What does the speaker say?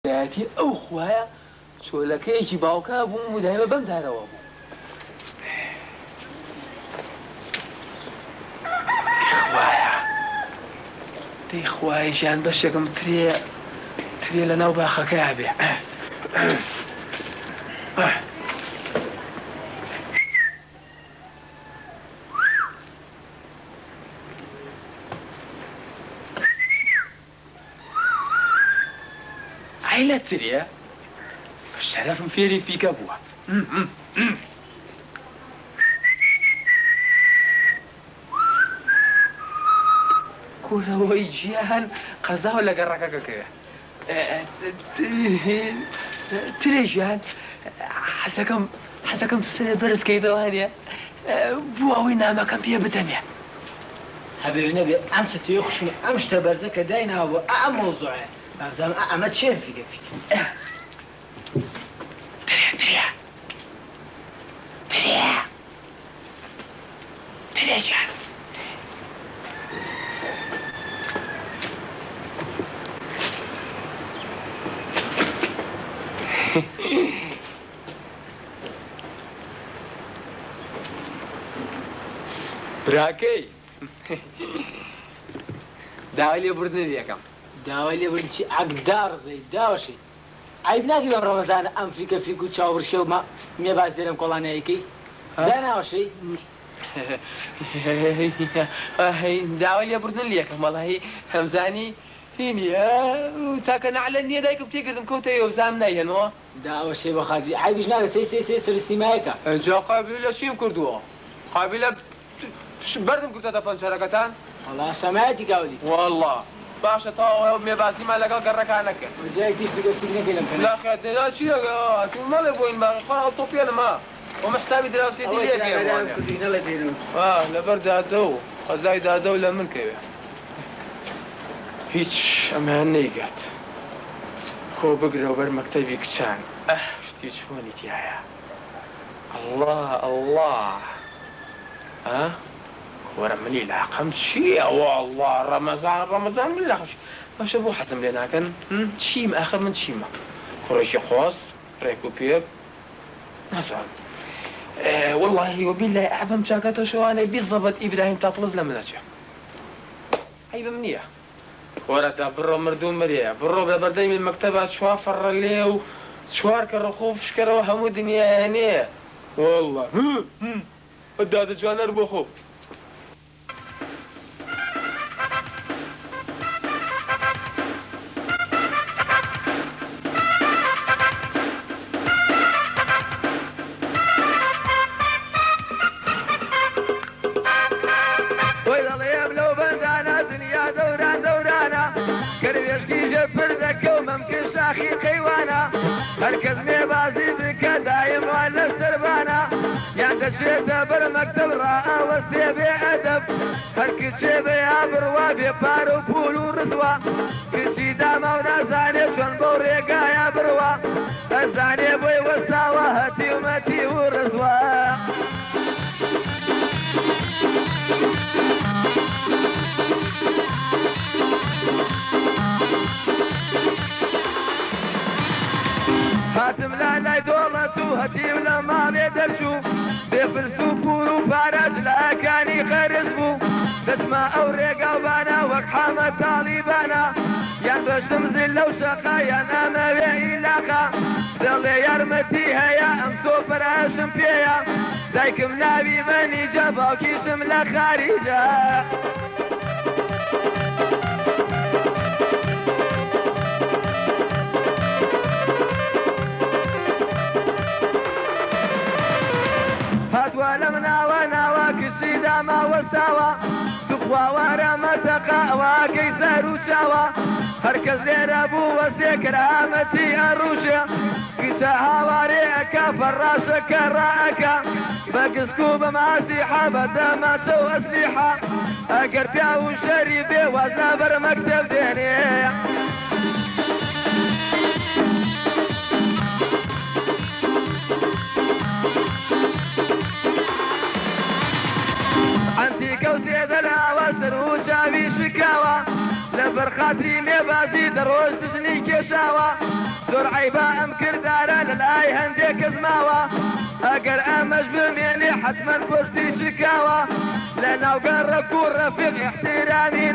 ياتي او خويا شو لك يجي باوكا بو مدايمه بمدارا وابو خويا خويا جان باش يقم تري لنا وباخا كعبي عيلة تريا الشرف مفيري فيك ابوها كورا ويجيان قزا ولا قرقا كيا تريجان حسكم في سنة برز كيدو هانيا بوا وين ما كان فيها بتمية حبيبي نبي امس تيخشني امس تبرزك داينا ابو موضوع زين ما تشير فيك تريا جان براكي داولي بردني ديكم داولي بردني عقدار زي داوشي عيب ناقي بام رمضان ام فيك وتشاور شو ما مي باز ديرم كولانيكي دانا وشي هي داولي بردني ديكم والله همزاني هيني وتاكن على النية دايك بتيقدم كوتي وزامنا ينو داوشي بخادي عيب جنابه سي سلسيمايكا جا قابلة شيم كردوها قابلة بردم كرتا دفن شركتان والله سمعتي قولي والله باشا طاوة مي باسي ما لقى قرك عنك وجاي كيف فيك كلام لا خد لا شيء ما له بوين ما قرأ طوبيا ما ومحسابي دراستي دي ليك يا لبرد هدو زايد هدو لمن كيف هيش أماني قات هو بقرا وبر مكتبي كشان شتي شفوني تيايا الله ها ورمني العقم شيء والله رمضان من الأخش باش أبو حزم لنا كان شيم آخر من شيمة خريشي خواص ريكو بيب نفهم والله وبالله أعظم شاكاته شو أنا بالضبط إبراهيم تطلز لمناجه هاي بمنية ورتا برو مردون مريا برو بردين من المكتبات شوافر اللي وشوارك الرخوف شكرا وهمو دنيا يعني والله بدأت جوان أربوخو هركز مي بازي بك دايم ولا سربانا يعني تشيت بالمكتب راء والسيبي أدب هركز شيبي أبروا بيبارو بولو رضوا في سيدا مونا زاني شون بوريقا يا بروا الزاني بوي والساوة هتي ومتي ورضوا هاتم لا دولتو هتي ولا ما بيدرشو بيفلسو كورو فارج لا كاني خرزبو تسمع أوريقا وبانا وكحامة طالبانا يا دوش تمزل لو شقايا انا ما بي إلاقا ذلي يرمتي هيا امسو فراشم فيها دايكم نابي مني جبا وكيشم لا خارجا ولمنا وناوا كشيدا ما وساوا تقوى ورمتقا وكيسر وشاوا هركز ليرابو وسكرامتي الروشة كساها وريك فراشك راك بقسكو بماسي حبة ما سو أسلحة أقربيا وشريبي وزنبر مكتب ديني حنتي كوسيد الهوى سرو شافي شكاوى لبر خاطري ميبازي دروج تجني كشاوى زور عيبا ام كردارة للاي هنديك زماوى اقر امش بميني حتما فرتي شكاوى لنا وقرب كون رفيق احترامي